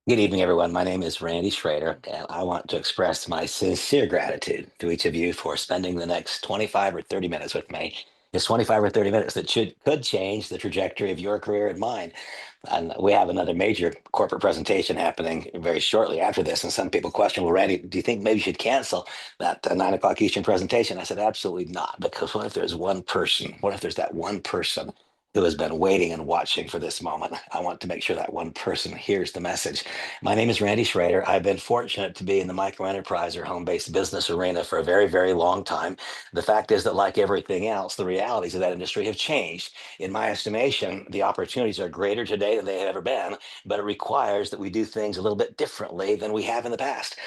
Good evening, everyone. My name is Randy Schrader, and I want to express my sincere gratitude to each of you for spending the next 25 or 30 minutes with me. It's 25 or 30 minutes that could change the trajectory of your career and mine. And we have another major corporate presentation happening very shortly after this. And some people question, well, Randy, do you think maybe you should cancel that 9 o'clock Eastern presentation? I said, absolutely not. Because what if there's one person? What if there's that one person who has been waiting and watching for this moment? I want to make sure that one person hears the message. My name is Randy Schrader. I've been fortunate to be in the micro enterprise or home-based business arena for a very, very long time. The fact is that, like everything else, the realities of that industry have changed. In my estimation, the opportunities are greater today than they have ever been, but it requires that we do things a little bit differently than we have in the past.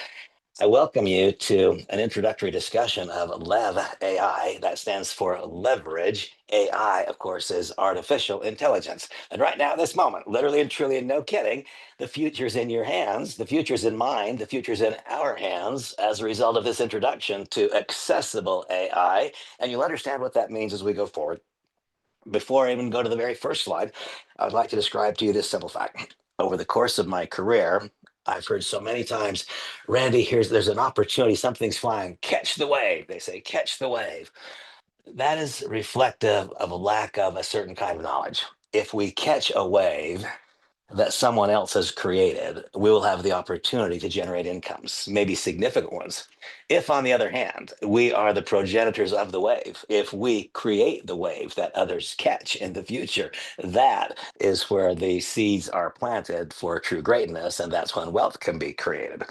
I welcome you to an introductory discussion of LEV AI. That stands for leverage. AI, of course, is artificial intelligence. And right now, this moment, literally and truly, and no kidding, the future's in your hands, the future's in mine, the future's in our hands as a result of this introduction to accessible AI. And you'll understand what that means as we go forward. Before I even go to the very first slide, I would like to describe to you this simple fact. Over the course of my career, I've heard so many times, Randy, there's an opportunity, something's flying, catch the wave. They say, catch the wave. That is reflective of a lack of a certain kind of knowledge. If we catch a wave, that someone else has created, we will have the opportunity to generate incomes, maybe significant ones. If, on the other hand, we are the progenitors of the wave, if we create the wave that others catch in the future, that is where the seeds are planted for true greatness, and that's when wealth can be created.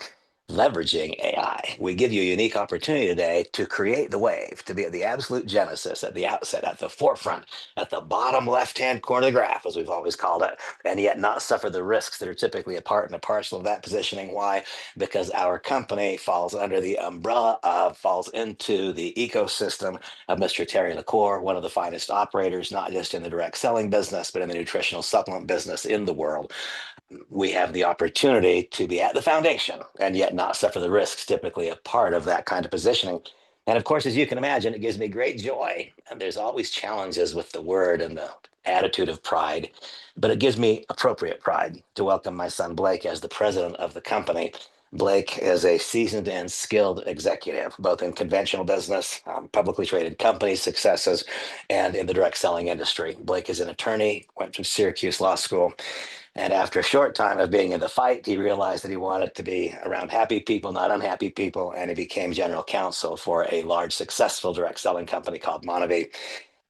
Leveraging AI. We give you a unique opportunity today to create the wave, to be at the absolute genesis, at the outset, at the forefront, at the bottom left-hand corner of the graph, as we've always called it, and yet not suffer the risks that are typically a part and a parcel of that positioning. Why? Because our company falls under the umbrella of, falls into the ecosystem of Mr. Terry LaCour, one of the finest operators, not just in the direct selling business, but in the nutritional supplement business in the world. We have the opportunity to be at the foundation and yet not suffer the risks typically a part of that kind of positioning. And of course, as you can imagine, it gives me great joy. And there's always challenges with the word and the attitude of pride, but it gives me appropriate pride to welcome my son Blake as the president of the company. Blake is a seasoned and skilled executive, both in conventional business, publicly traded companies, successes, and in the direct selling industry. Blake is an attorney, went to Syracuse Law School, and after a short time of being in the fight, he realized that he wanted to be around happy people, not unhappy people. And he became general counsel for a large, successful direct selling company called Monavie.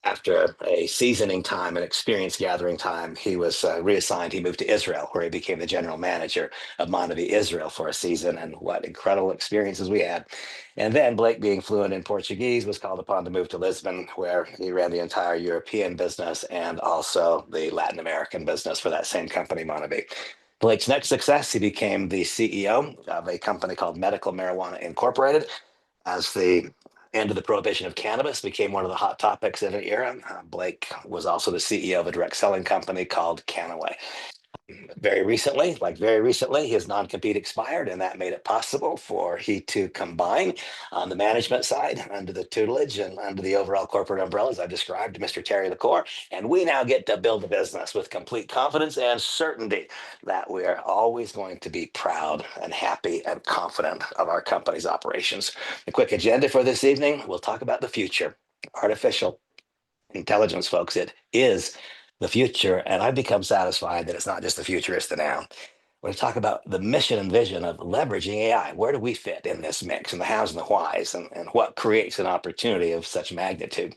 After a seasoning time and experience gathering time, he was reassigned. He moved to Israel, where he became the general manager of Monavie Israel for a season. And what incredible experiences we had. And then Blake, being fluent in Portuguese, was called upon to move to Lisbon, where he ran the entire European business and also the Latin American business for that same company, Monavie. Blake's next success, he became the CEO of a company called Medical Marijuana Incorporated. As the end of the prohibition of cannabis became one of the hot topics of an era, Blake was also the CEO of a direct selling company called Canaway. Very recently, his non-compete expired, and that made it possible for he to combine on the management side under the tutelage and under the overall corporate umbrellas I've described, Mr. Terry LaCour. And we now get to build a business with complete confidence and certainty that we are always going to be proud and happy and confident of our company's operations. A quick agenda for this evening, we'll talk about the future, artificial intelligence, folks. It is the future, and I've become satisfied that it's not just the future, it's the now. We're going to talk about the mission and vision of leveraging AI. Where do we fit in this mix, and the hows and the whys, and what creates an opportunity of such magnitude?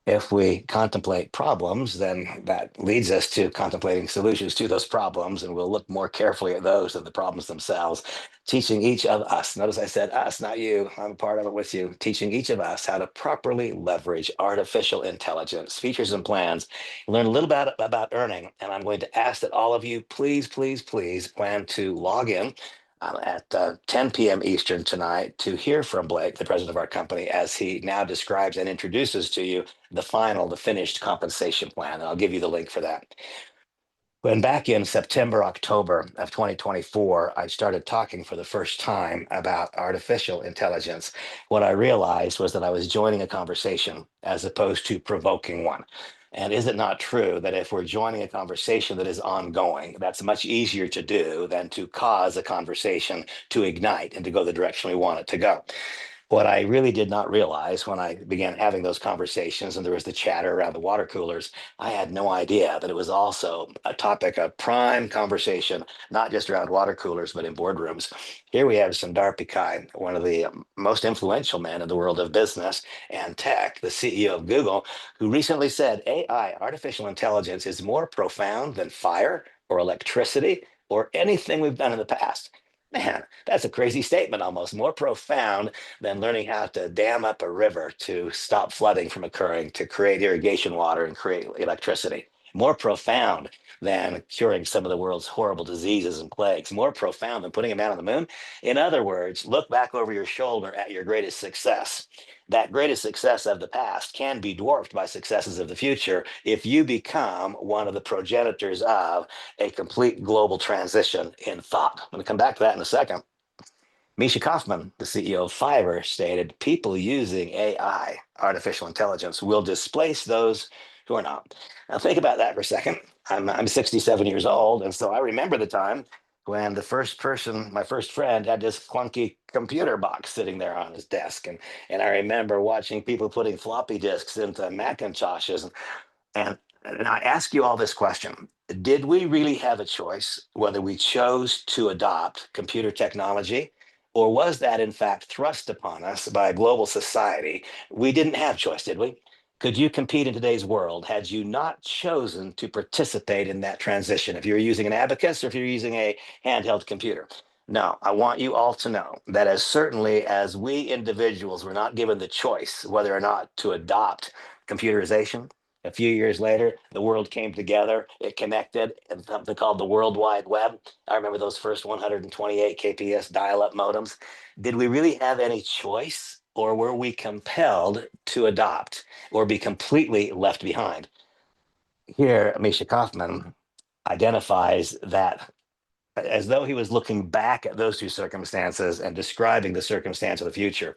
If we contemplate problems, then that leads us to contemplating solutions to those problems, and we'll look more carefully at those than the problems themselves, teaching each of us, notice I said us, not you, I'm a part of it with you, teaching each of us how to properly leverage artificial intelligence, features and plans, learn a little bit about earning. And I'm going to ask that all of you, please, please, please plan to log in at 10 p.m. Eastern tonight to hear from Blake, the president of our company, as he now describes and introduces to you the finished compensation plan. And I'll give you the link for that. When back in September, October of 2024, I started talking for the first time about artificial intelligence, what I realized was that I was joining a conversation as opposed to provoking one. And is it not true that if we're joining a conversation that is ongoing, that's much easier to do than to cause a conversation to ignite and to go the direction we want it to go? What I really did not realize when I began having those conversations and there was the chatter around the water coolers, I had no idea that it was also a topic of prime conversation, not just around water coolers, but in boardrooms. Here we have Sundar Pichai, one of the most influential men in the world of business and tech, the CEO of Google, who recently said AI, artificial intelligence, is more profound than fire or electricity or anything we've done in the past. Man, that's a crazy statement, almost more profound than learning how to dam up a river to stop flooding from occurring, to create irrigation water and create electricity. More profound than curing some of the world's horrible diseases and plagues. More profound than putting a man on the moon. In other words, look back over your shoulder at your greatest success. That greatest success of the past can be dwarfed by successes of the future if you become one of the progenitors of a complete global transition in thought. I'm going to come back to that in a second. Misha Kaufman, the CEO of Fiverr, stated people using AI, artificial intelligence, will displace those who are not. Now, think about that for a second. I'm 67 years old, and so I remember the time when the first person, my first friend, had this clunky computer box sitting there on his desk. And I remember watching people putting floppy disks into Macintoshes. And I ask you all this question. Did we really have a choice whether we chose to adopt computer technology, or was that in fact thrust upon us by a global society? We didn't have choice, did we? Could you compete in today's world had you not chosen to participate in that transition? If you're using an abacus or if you're using a handheld computer? No, I want you all to know that as certainly as we individuals were not given the choice whether or not to adopt computerization, a few years later, the world came together, it connected, and something called the World Wide Web. I remember those first 128 kps dial-up modems. Did we really have any choice, or were we compelled to adopt or be completely left behind? Here, Misha Kaufman identifies that as though he was looking back at those two circumstances and describing the circumstance of the future.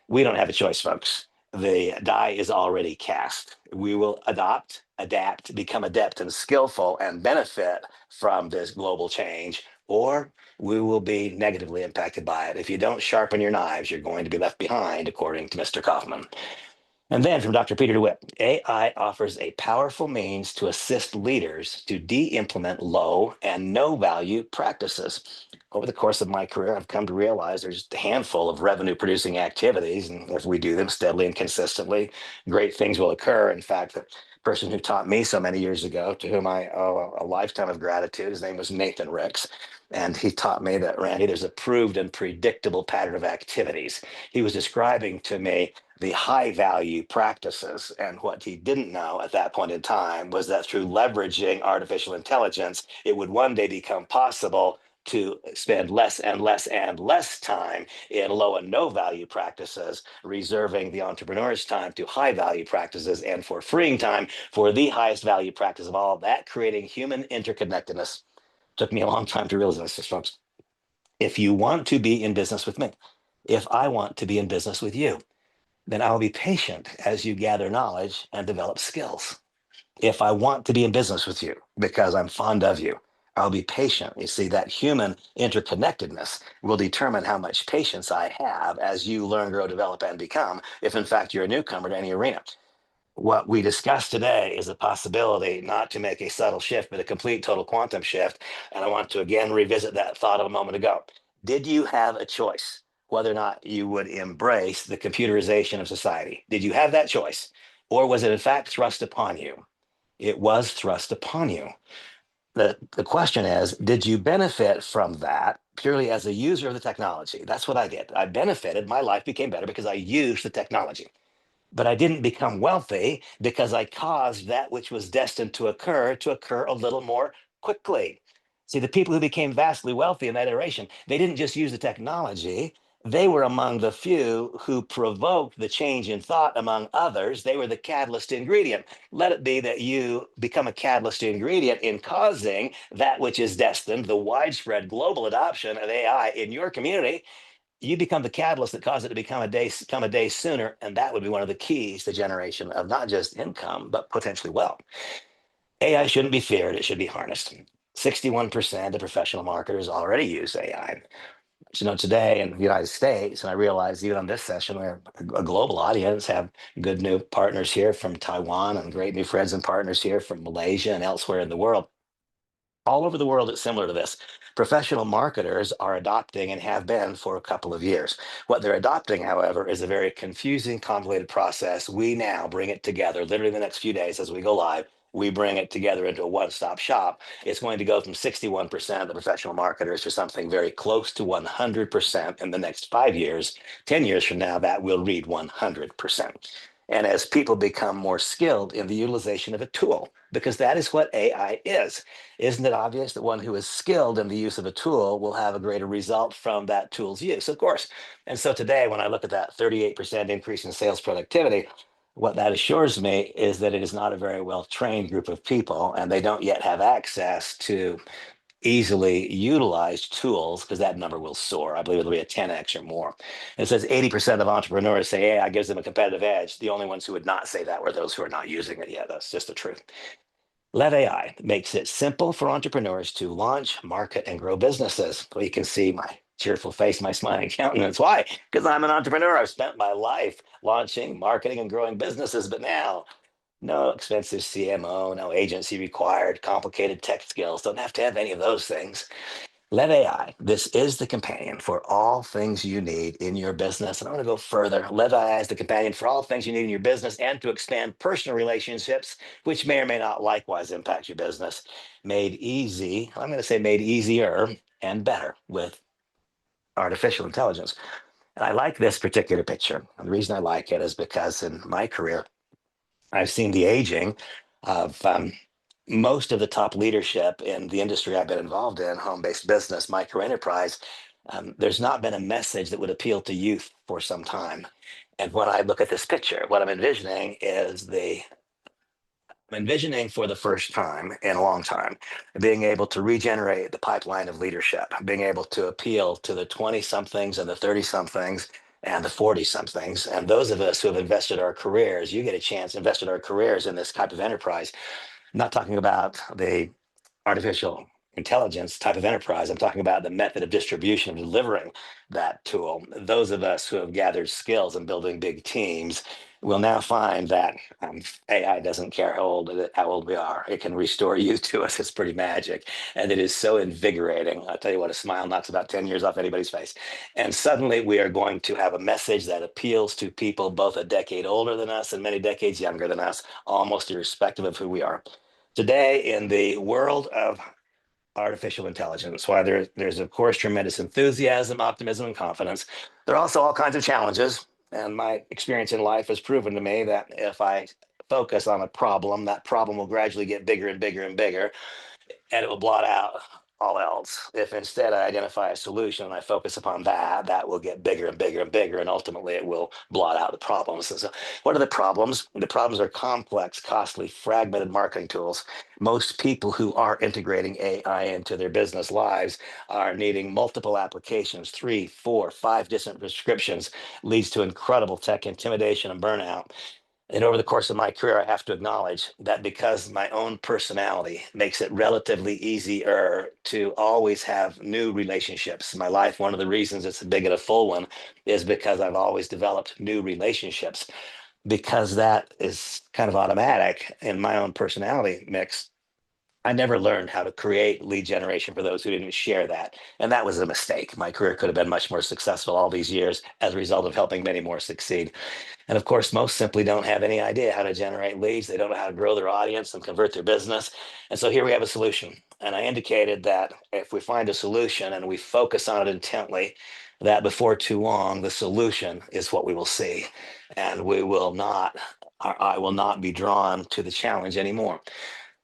We don't have a choice, folks. The die is already cast. We will adopt, adapt, become adept and skillful and benefit from this global change, or we will be negatively impacted by it. If you don't sharpen your knives, you're going to be left behind, according to Mr. Kaufman. And then from Dr. Peter DeWitt, AI offers a powerful means to assist leaders to de-implement low and no value practices. Over the course of my career, I've come to realize there's a handful of revenue producing activities. And if we do them steadily and consistently, great things will occur. In fact, the person who taught me so many years ago, to whom I owe a lifetime of gratitude, his name was Nathan Ricks. And he taught me that, Randy, there's a proved and predictable pattern of activities. He was describing to me the high value practices. And what he didn't know at that point in time was that through leveraging artificial intelligence, it would one day become possible to spend less and less and less time in low and no value practices, reserving the entrepreneur's time to high value practices and for freeing time for the highest value practice of all, that creating human interconnectedness. Took me a long time to realize this, folks. If you want to be in business with me, if I want to be in business with you, then I will be patient as you gather knowledge and develop skills. If I want to be in business with you because I'm fond of you, I'll be patient. You see, that human interconnectedness will determine how much patience I have as you learn, grow, develop, and become, if in fact you're a newcomer to any arena. What we discussed today is a possibility not to make a subtle shift, but a complete total quantum shift. And I want to again revisit that thought of a moment ago. Did you have a choice whether or not you would embrace the computerization of society? Did you have that choice? Or was it in fact thrust upon you? It was thrust upon you. The question is, did you benefit from that purely as a user of the technology? That's what I did. I benefited. My life became better because I used the technology. But I didn't become wealthy because I caused that which was destined to occur a little more quickly. See, the people who became vastly wealthy in that iteration, they didn't just use the technology. They were among the few who provoked the change in thought among others. They were the catalyst ingredient. Let it be that you become a catalyst ingredient in causing that which is destined, the widespread global adoption of AI in your community. you become the catalyst that caused it to come a day sooner, and that would be one of the keys to generation of not just income but potentially wealth. AI shouldn't be feared; it should be harnessed. 61% of professional marketers already use AI. Today in the United States, and I realize even on this session, we're a global audience, have good new partners here from Taiwan and great new friends and partners here from Malaysia and elsewhere in the world. All over the world, it's similar to this. Professional marketers are adopting and have been for a couple of years. What they're adopting, however, is a very confusing, convoluted process. We now bring it together literally the next few days as we go live. We bring it together into a one stop shop. It's going to go from 61% of the professional marketers to something very close to 100% in the next 5 years. 10 years from now, that will read 100%. And as people become more skilled in the utilization of a tool, because that is what AI is. Isn't it obvious that one who is skilled in the use of a tool will have a greater result from that tool's use? Of course. And so today, when I look at that 38% increase in sales productivity, what that assures me is that it is not a very well trained group of people, and they don't yet have access to easily utilized tools, because that number will soar. I believe it'll be a 10x or more. It says 80% of entrepreneurs say AI gives them a competitive edge. The only ones who would not say that were those who are not using it yet. That's just the truth. LEV AI makes it simple for entrepreneurs to launch, market, and grow businesses. Well, you can see my cheerful face, my smiling countenance. Why? Because I'm an entrepreneur. I've spent my life launching, marketing, and growing businesses, but now no expensive CMO, no agency required, complicated tech skills. Don't have to have any of those things. Let AI, this is the companion for all things you need in your business. And I want to go further. Let AI is the companion for all things you need in your business and to expand personal relationships, which may or may not likewise impact your business. Made easy, I'm going to say made easier and better with artificial intelligence. And I like this particular picture. And the reason I like it is because in my career, I've seen the aging of most of the top leadership in the industry I've been involved in, home-based business, micro enterprise. There's not been a message that would appeal to youth for some time. And when I look at this picture, what I'm envisioning for the first time in a long time, being able to regenerate the pipeline of leadership, being able to appeal to the 20 somethings and the 30 somethings and the 40 somethings. And those of us who have invested our careers, you get a chance, invested our careers in this type of enterprise. I'm not talking about the artificial intelligence type of enterprise. I'm talking about the method of distribution of delivering that tool. Those of us who have gathered skills in building big teams will now find that AI doesn't care how old we are. It can restore youth to us. It's pretty magic. And it is so invigorating. I'll tell you what, a smile knocks about 10 years off anybody's face. And suddenly we are going to have a message that appeals to people both a decade older than us and many decades younger than us, almost irrespective of who we are. Today, in the world of artificial intelligence, while there's of course tremendous enthusiasm, optimism, and confidence, there are also all kinds of challenges. And my experience in life has proven to me that if I focus on a problem, that problem will gradually get bigger and bigger and bigger, and it will blot out all else. If instead I identify a solution and I focus upon that, that will get bigger and bigger and bigger, and ultimately it will blot out the problems. And so, what are the problems? The problems are complex, costly, fragmented marketing tools. Most people who are integrating AI into their business lives are needing multiple applications, 3, 4, 5 different prescriptions, leads to incredible tech intimidation and burnout. And over the course of my career, I have to acknowledge that because my own personality makes it relatively easier to always have new relationships. In my life, one of the reasons it's a big and a full one is because I've always developed new relationships. Because that is kind of automatic in my own personality mix, I never learned how to create lead generation for those who didn't share that. And that was a mistake. My career could have been much more successful all these years as a result of helping many more succeed. And of course, most simply don't have any idea how to generate leads. They don't know how to grow their audience and convert their business. And so here we have a solution. And I indicated that if we find a solution and we focus on it intently, that before too long, the solution is what we will see. And we will not, I will not be drawn to the challenge anymore.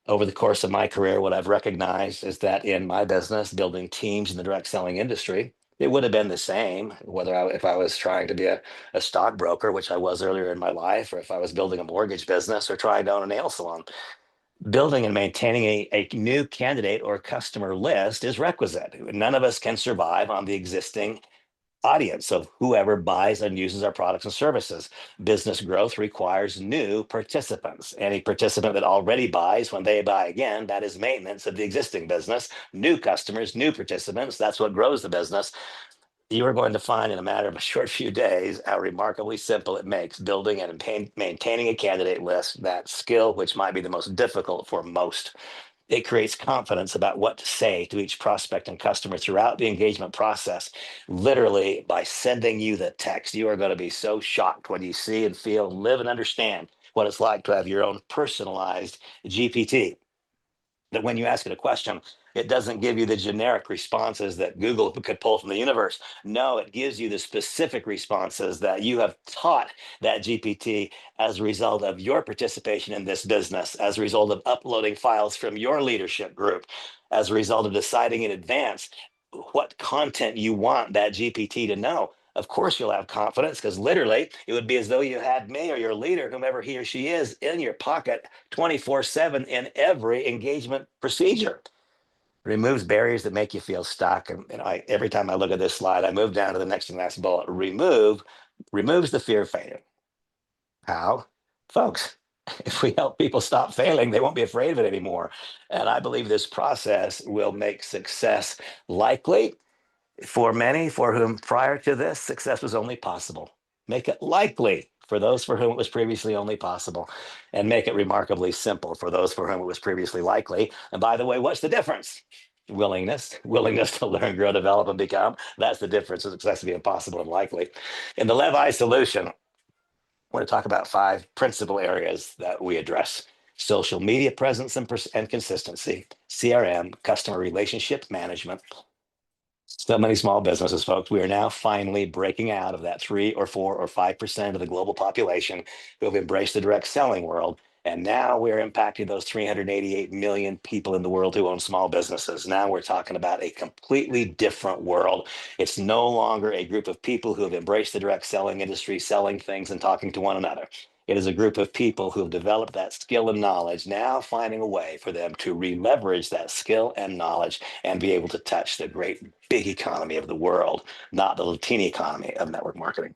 Over the course of my career, what I've recognized is that in my business, building teams in the direct selling industry, it would have been the same if I was trying to be a stockbroker, which I was earlier in my life, or if I was building a mortgage business or trying to own a nail salon. Building and maintaining a new candidate or customer list is requisite. None of us can survive on the existing audience of whoever buys and uses our products and services. Business growth requires new participants. Any participant that already buys, when they buy again, that is maintenance of the existing business. New customers, new participants, that's what grows the business. You are going to find in a matter of a short few days how remarkably simple it makes building and maintaining a candidate list, that skill which might be the most difficult for most. It creates confidence about what to say to each prospect and customer throughout the engagement process. Literally, by sending you the text, you are going to be so shocked when you see and feel, live, and understand what it's like to have your own personalized GPT, that when you ask it a question, it doesn't give you the generic responses that Google could pull from the universe. No, it gives you the specific responses that you have taught that GPT as a result of your participation in this business, as a result of uploading files from your leadership group, as a result of deciding in advance what content you want that GPT to know. Of course, you'll have confidence because literally it would be as though you had me or your leader, whomever he or she is, in your pocket 24/7 in every engagement procedure. Removes barriers that make you feel stuck. And every time I look at this slide, I move down to the next and last bullet. Removes the fear of failure. How? Folks, if we help people stop failing, they won't be afraid of it anymore. And I believe this process will make success likely for many for whom prior to this success was only possible. Make it likely for those for whom it was previously only possible, and make it remarkably simple for those for whom it was previously likely. And by the way, what's the difference? Willingness to learn, grow, develop, and become. That's the difference of success being possible and likely. In the LEV solution, I want to talk about 5 principal areas that we address: social media presence and consistency, CRM, customer relationship management. So many small businesses, folks. We are now finally breaking out of that 3 or 4 or 5% of the global population who have embraced the direct selling world. And now we're impacting those 388 million people in the world who own small businesses. Now we're talking about a completely different world. It's no longer a group of people who have embraced the direct selling industry, selling things and talking to one another. It is a group of people who have developed that skill and knowledge, now finding a way for them to re-leverage that skill and knowledge and be able to touch the great big economy of the world, not the teeny economy of network marketing.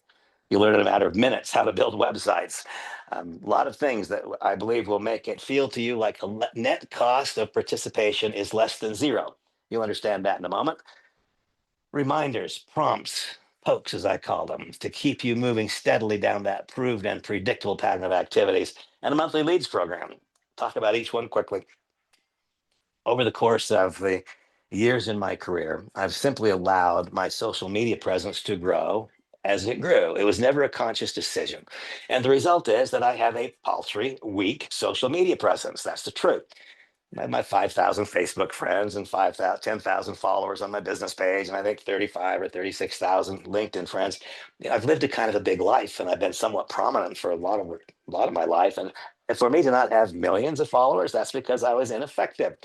You learn in a matter of minutes how to build websites. A lot of things that I believe will make it feel to you like a net cost of participation is less than zero. You'll understand that in a moment. Reminders, prompts, pokes, as I call them, to keep you moving steadily down that proved and predictable pattern of activities, and a monthly leads program. Talk about each one quickly. Over the course of the years in my career, I've simply allowed my social media presence to grow as it grew. It was never a conscious decision. And the result is that I have a paltry, weak social media presence. That's the truth. I have my 5,000 Facebook friends and 5,000, 10,000 followers on my business page, and I think 35 or 36,000 LinkedIn friends. I've lived a kind of a big life, and I've been somewhat prominent for a lot of my life. And for me to not have millions of followers, that's because I was ineffective.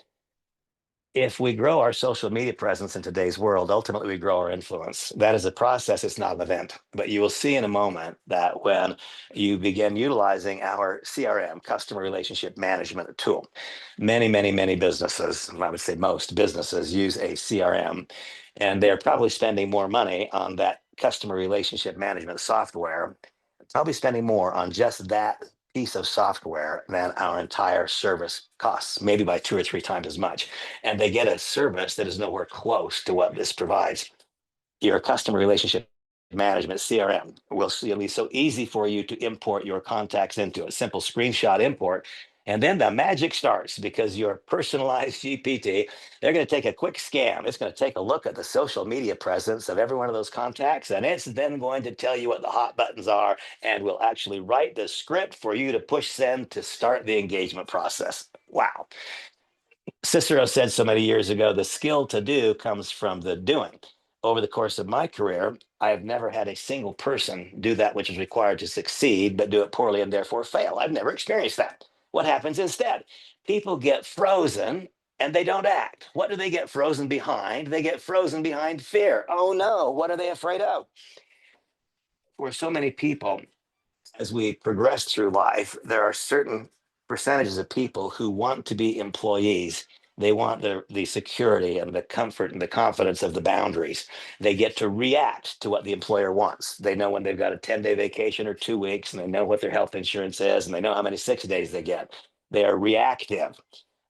If we grow our social media presence in today's world, ultimately we grow our influence. That is a process, it's not an event. But you will see in a moment that when you begin utilizing our CRM, customer relationship management tool, many businesses, I would say most businesses, use a CRM, and they're probably spending more money on that customer relationship management software, probably spending more on just that piece of software than our entire service costs, maybe by 2 or 3 times as much. And they get a service that is nowhere close to what this provides. Your customer relationship management CRM will be so easy for you to import your contacts into a simple screenshot import. And then the magic starts because your personalized GPT, they're going to take a quick scan. It's going to take a look at the social media presence of every one of those contacts. And it's then going to tell you what the hot buttons are and will actually write the script for you to push send to start the engagement process. Wow. Cicero said so many years ago, the skill to do comes from the doing. Over the course of my career, I have never had a single person do that which is required to succeed, but do it poorly and therefore fail. I've never experienced that. What happens instead? People get frozen and they don't act. What do they get frozen behind? They get frozen behind fear. Oh no, what are they afraid of? For so many people, as we progress through life, there are certain percentages of people who want to be employees They want the security and the comfort and the confidence of the boundaries. They get to react to what the employer wants. They know when they've got a 10-day vacation or 2 weeks, and they know what their health insurance is, and they know how many 6 days they get. They are reactive.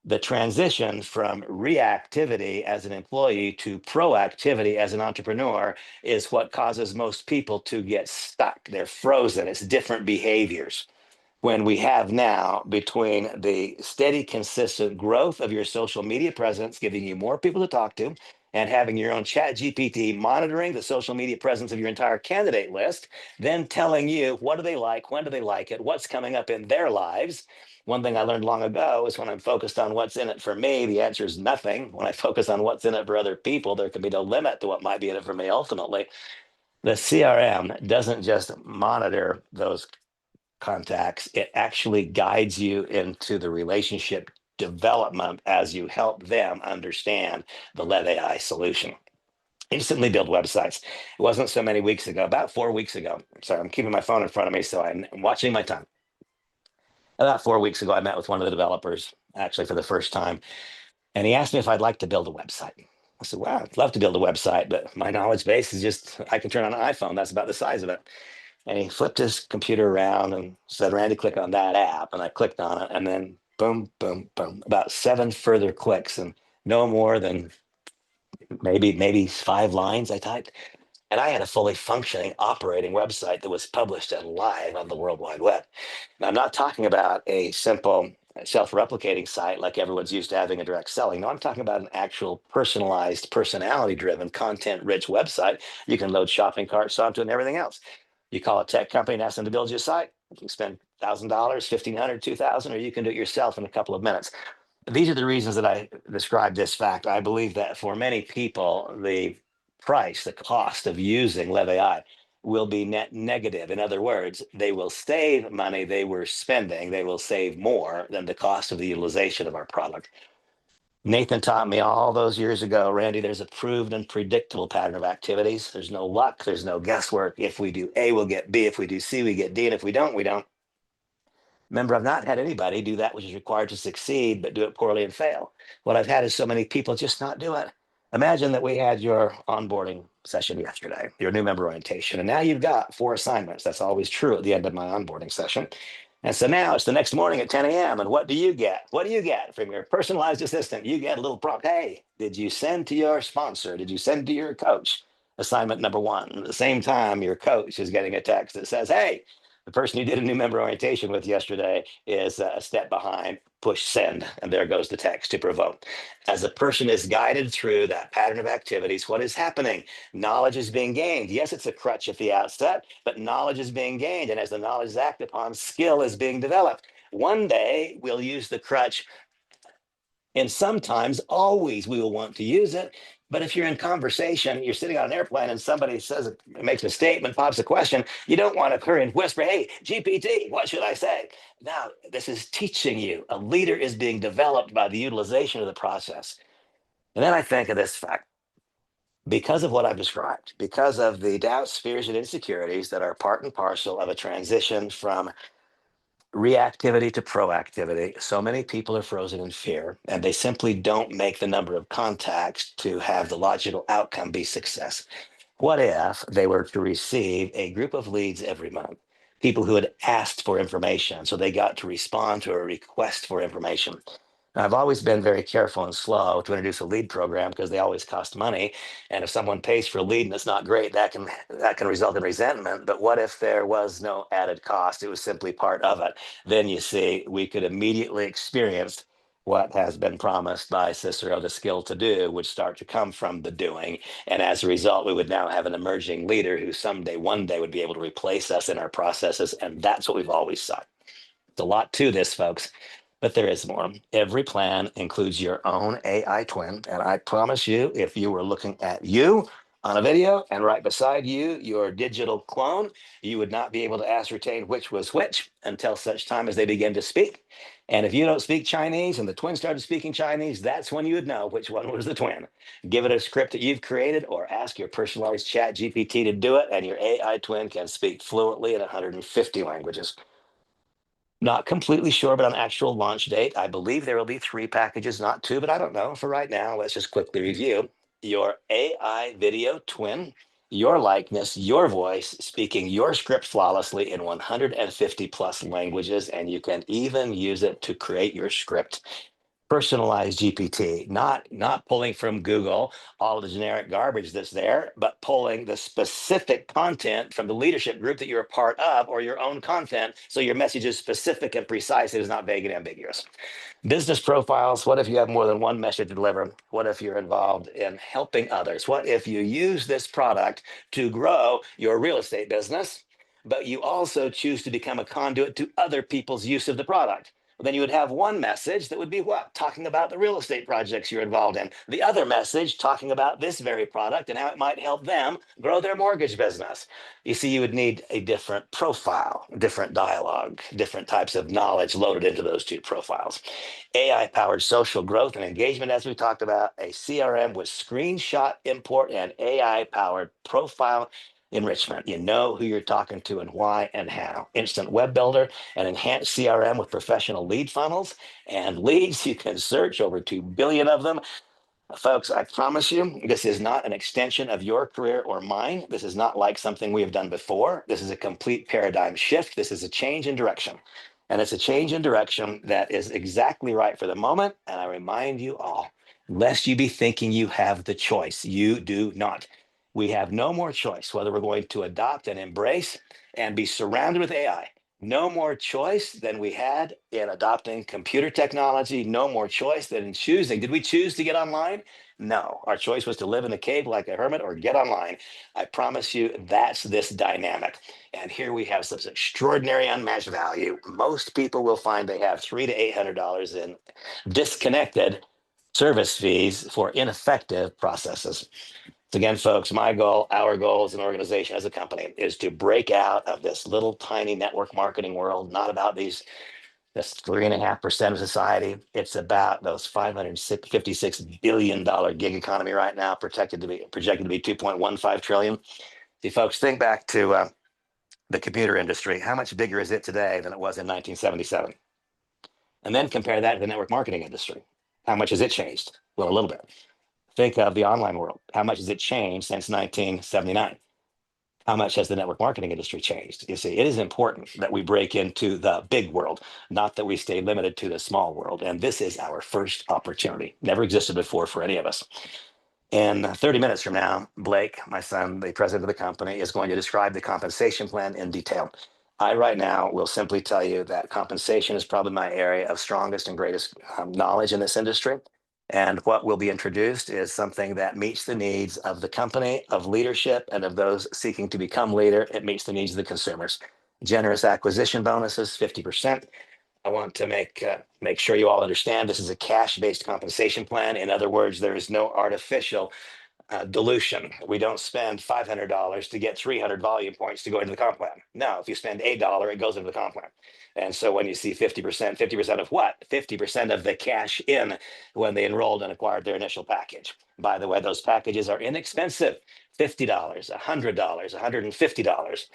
The transition from reactivity as an employee to proactivity as an entrepreneur is what causes most people to get stuck. They're frozen. It's different behaviors. When we have now, between the steady, consistent growth of your social media presence, giving you more people to talk to, and having your own chat GPT monitoring the social media presence of your entire candidate list, then telling you what do they like, when do they like it, what's coming up in their lives. One thing I learned long ago is when I'm focused on what's in it for me, the answer is nothing. When I focus on what's in it for other people, there can be no limit to what might be in it for me ultimately. The CRM doesn't just monitor those contacts, it actually guides you into the relationship development as you help them understand the LEV AI solution. Instantly build websites. It wasn't so many weeks ago, about 4 weeks ago. Sorry, I'm keeping my phone in front of me, so I'm watching my time. About 4 weeks ago, I met with one of the developers, actually for the first time, and he asked me if I'd like to build a website. I said, wow, I'd love to build a website, but my knowledge base is just, I can turn on an iPhone. That's about the size of it. And he flipped his computer around and said, Randy, click on that app. And I clicked on it, and then boom, boom, boom, about 7 further clicks, and no more than maybe 5 lines I typed. And I had a fully functioning operating website that was published and live on the World Wide Web. Now, I'm not talking about a simple self-replicating site like everyone's used to having a direct selling. No, I'm talking about an actual personalized, personality-driven, content-rich website you can load shopping carts onto and everything else. You call a tech company and ask them to build you a site. You can spend $1,000, $1,500, $2,000, or you can do it yourself in a couple of minutes. These are the reasons that I describe this fact. I believe that for many people, the price, the cost of using Lev AI will be net negative. In other words, they will save money they were spending. They will save more than the cost of the utilization of our product. Nathan taught me all those years ago, Randy, there's a proved and predictable pattern of activities. There's no luck. There's no guesswork. If we do A, we'll get B. If we do C, we get D. And if we don't, we don't. Remember, I've not had anybody do that which is required to succeed, but do it poorly and fail. What I've had is so many people just not do it. Imagine that we had your onboarding session yesterday, your new member orientation, and now you've got 4 assignments. That's always true at the end of my onboarding session. And so now it's the next morning at 10 a.m. And what do you get? What do you get from your personalized assistant? You get a little prompt. Hey, did you send to your sponsor? Did you send to your coach assignment number 1? At the same time, your coach is getting a text that says, hey, the person you did a new member orientation with yesterday is a step behind. Push send, and there goes the text to provoke. As a person is guided through that pattern of activities, what is happening? Knowledge is being gained. Yes, it's a crutch at the outset, but knowledge is being gained. And as the knowledge is acted upon, skill is being developed. One day we'll use the crutch, and sometimes, always, we will want to use it. But if you're in conversation, you're sitting on an airplane and somebody says, makes a statement, pops a question, you don't want to hurry and whisper, hey, GPT, what should I say? Now, this is teaching you. A leader is being developed by the utilization of the process. And then I think of this fact, because of what I've described, because of the doubts, fears, and insecurities that are part and parcel of a transition from reactivity to proactivity, so many people are frozen in fear, and they simply don't make the number of contacts to have the logical outcome be success. What if they were to receive a group of leads every month, people who had asked for information, so they got to respond to a request for information? Now, I've always been very careful and slow to introduce a lead program because they always cost money. And if someone pays for a lead and it's not great, that can result in resentment. But what if there was no added cost? It was simply part of it. Then you see, we could immediately experience what has been promised by Cicero, the skill to do, would start to come from the doing. And as a result, we would now have an emerging leader who someday, one day, would be able to replace us in our processes. And that's what we've always sought. It's a lot to this, folks, but there is more. Every plan includes your own AI twin. And I promise you, if you were looking at you on a video and right beside you, your digital clone, you would not be able to ascertain which was which until such time as they begin to speak. And if you don't speak Chinese and the twin started speaking Chinese, that's when you would know which one was the twin. Give it a script that you've created or ask your personalized chat GPT to do it, and your AI twin can speak fluently in 150 languages. Not completely sure, but on actual launch date, I believe there will be 3 packages, not 2, but I don't know. For right now, let's just quickly review your AI video twin, your likeness, your voice, speaking your script flawlessly in 150 plus languages, and you can even use it to create your script. Personalized GPT, not pulling from Google all the generic garbage that's there, but pulling the specific content from the leadership group that you're a part of or your own content. So your message is specific and precise. It is not vague and ambiguous. Business profiles. What if you have more than one message to deliver? What if you're involved in helping others? What if you use this product to grow your real estate business, but you also choose to become a conduit to other people's use of the product? Well, then you would have one message that would be what? Talking about the real estate projects you're involved in. The other message talking about this very product and how it might help them grow their mortgage business. You see, you would need a different profile, different dialogue, different types of knowledge loaded into those 2 profiles. AI powered social growth and engagement, as we talked about, a CRM with screenshot import and AI powered profile enrichment. You know who you're talking to and why and how. Instant web builder, an enhanced CRM with professional lead funnels and leads. You can search over 2 billion of them. Folks, I promise you, this is not an extension of your career or mine. This is not like something we have done before. This is a complete paradigm shift. This is a change in direction. And it's a change in direction that is exactly right for the moment. And I remind you all, lest you be thinking you have the choice, you do not. We have no more choice whether we're going to adopt and embrace and be surrounded with AI. No more choice than we had in adopting computer technology. No more choice than in choosing. Did we choose to get online? No. Our choice was to live in a cave like a hermit or get online. I promise you that's this dynamic. And here we have such extraordinary unmatched value. Most people will find they have $300 to $800 in disconnected service fees for ineffective processes. So again, folks, my goal, our goal as an organization, as a company, is to break out of this little tiny network marketing world, not about this 3.5% of society. It's about those $556 billion gig economy right now, projected to be 2.15 trillion. See, folks, think back to the computer industry. How much bigger is it today than it was in 1977? And then compare that to the network marketing industry. How much has it changed? Well, a little bit. Think of the online world. How much has it changed since 1979? How much has the network marketing industry changed? You see, it is important that we break into the big world, not that we stay limited to the small world. And this is our first opportunity. Never existed before for any of us. In 30 minutes from now, Blake, my son, the president of the company, is going to describe the compensation plan in detail. I right now will simply tell you that compensation is probably my area of strongest and greatest knowledge in this industry. And what will be introduced is something that meets the needs of the company, of leadership, and of those seeking to become leader. It meets the needs of the consumers. Generous acquisition bonuses, 50%. I want to make sure you all understand this is a cash-based compensation plan. In other words, there is no artificial dilution. We don't spend $500 to get 300 volume points to go into the comp plan. No, if you spend $1, it goes into the comp plan. And so when you see 50%, 50% of what? 50% of the cash in when they enrolled and acquired their initial package. By the way, those packages are inexpensive. $50, $100, $150.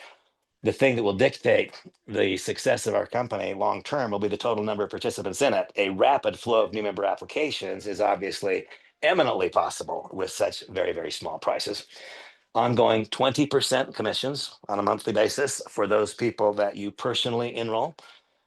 The thing that will dictate the success of our company long term will be the total number of participants in it. A rapid flow of new member applications is obviously eminently possible with such very, very small prices. Ongoing 20% commissions on a monthly basis for those people that you personally enroll.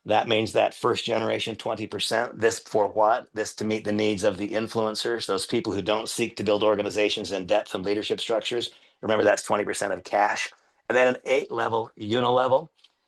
That means that first generation 20%. This for what? This to meet the needs of the influencers, those people who don't seek to build organizations in depth and leadership structures. Remember, that's 20% of cash. And then an 8-level unilevel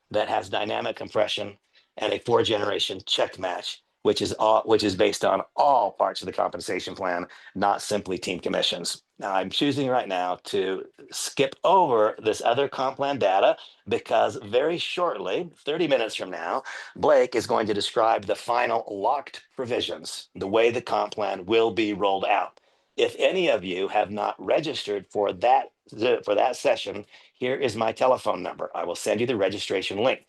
that has dynamic compression and a 4-generation check match, which is based on all parts of the compensation plan, not simply team commissions. Now, I'm choosing right now to skip over this other comp plan data because very shortly, 30 minutes from now, Blake is going to describe the final locked provisions, the way the comp plan will be rolled out. If any of you have not registered for that session, here is my telephone number. I will send you the registration link.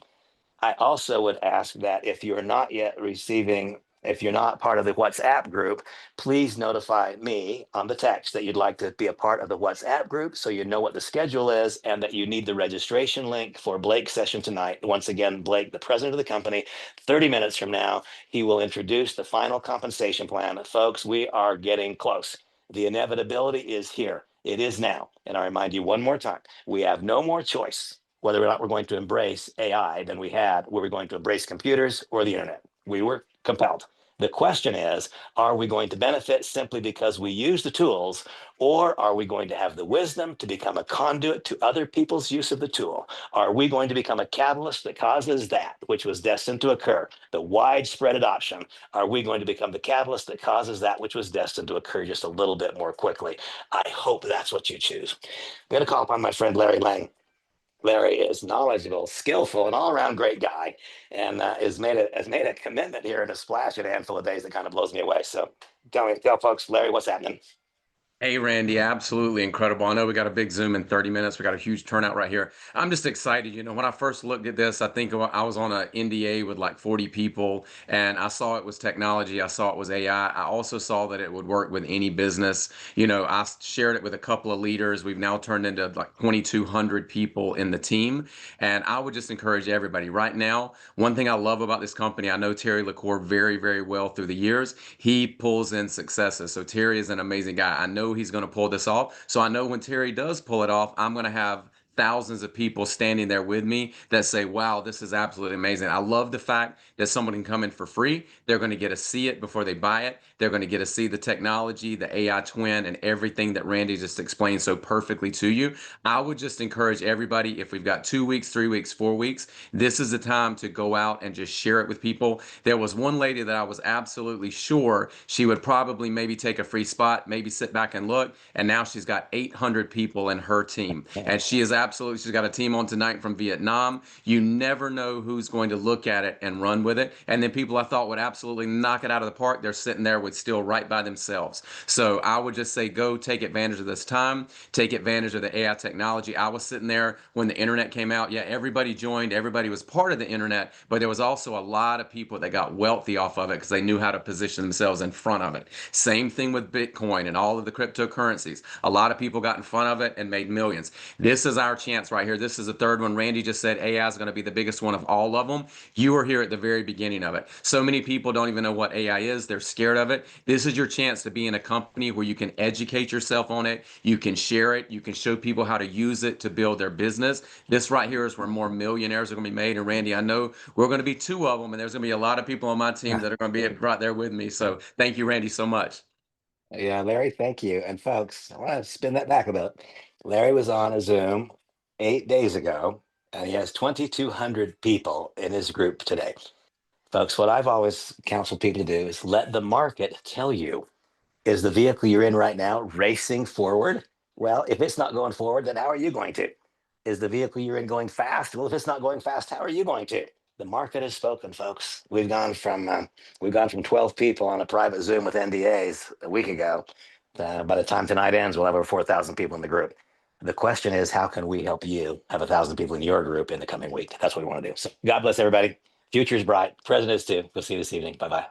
I also would ask that if you're not yet receiving If you're not part of the WhatsApp group, please notify me on the text that you'd like to be a part of the WhatsApp group so you know what the schedule is and that you need the registration link for Blake's session tonight. Once again, Blake, the president of the company, 30 minutes from now, he will introduce the final compensation plan. Folks, we are getting close. The inevitability is here. It is now. And I remind you one more time, we have no more choice whether or not we're going to embrace AI than we had, were we going to embrace computers or the internet? We were compelled. The question is, are we going to benefit simply because we use the tools, or are we going to have the wisdom to become a conduit to other people's use of the tool? Are we going to become a catalyst that causes that which was destined to occur, the widespread adoption? Are we going to become the catalyst that causes that which was destined to occur just a little bit more quickly? I hope that's what you choose. I'm going to call upon my friend Larry Lang. Larry is knowledgeable, skillful, an all-around great guy, and has made a commitment here in a splash in a handful of days that kind of blows me away. So tell folks, Larry, what's happening? Hey, Randy, absolutely incredible. I know we got a big Zoom in 30 minutes. We got a huge turnout right here. I'm just excited. When I first looked at this, I think I was on an NDA with like 40 people, and I saw it was technology. I saw it was AI. I also saw that it would work with any business. I shared it with a couple of leaders. We've now turned into like 2,200 people in the team. And I would just encourage everybody right now. One thing I love about this company, I know Terry LaCour very, very well through the years. He pulls in successes. So Terry is an amazing guy. I know he's going to pull this off. So I know when Terry does pull it off, I'm going to have thousands of people standing there with me that say, wow, this is absolutely amazing. I love the fact that someone can come in for free. They're going to get to see it before they buy it. They're going to get to see the technology, the AI twin, and everything that Randy just explained so perfectly to you. I would just encourage everybody, if we've got 2 weeks, 3 weeks, 4 weeks, this is the time to go out and just share it with people. There was one lady that I was absolutely sure she would probably maybe take a free spot, maybe sit back and look, and now she's got 800 people in her team. And she's got a team on tonight from Vietnam. You never know who's going to look at it and run with it. And then people I thought would absolutely knock it out of the park, they're sitting there with still right by themselves. So I would just say, go take advantage of this time, take advantage of the AI technology. I was sitting there when the internet came out. Yeah, everybody joined, everybody was part of the internet, but there was also a lot of people that got wealthy off of it because they knew how to position themselves in front of it. Same thing with Bitcoin and all of the cryptocurrencies. A lot of people got in front of it and made millions. This is our chance right here. This is the third one. Randy just said AI is going to be the biggest one of all of them. You are here at the very beginning of it. So many people don't even know what AI is. They're scared of it. This is your chance to be in a company where you can educate yourself on it. You can share it. You can show people how to use it to build their business. This right here is where more millionaires are going to be made. And Randy, I know we're going to be two of them, and there's going to be a lot of people on my team that are going to be right there with me. So thank you, Randy, so much. Yeah, Larry, thank you. And folks, I want to spin that back a bit. Larry was on a Zoom 8 days ago, and he has 2,200 people in his group today. Folks, what I've always counseled people to do is let the market tell you, is the vehicle you're in right now racing forward? Well, if it's not going forward, then how are you going to? Is the vehicle you're in going fast? Well, if it's not going fast, how are you going to? The market has spoken, folks. We've gone from 12 people on a private Zoom with NDAs a week ago. By the time tonight ends, we'll have over 4,000 people in the group. The question is, how can we help you have 1,000 people in your group in the coming week? That's what we want to do. So God bless everybody. Future's bright. President is too. We'll see you this evening. Bye bye.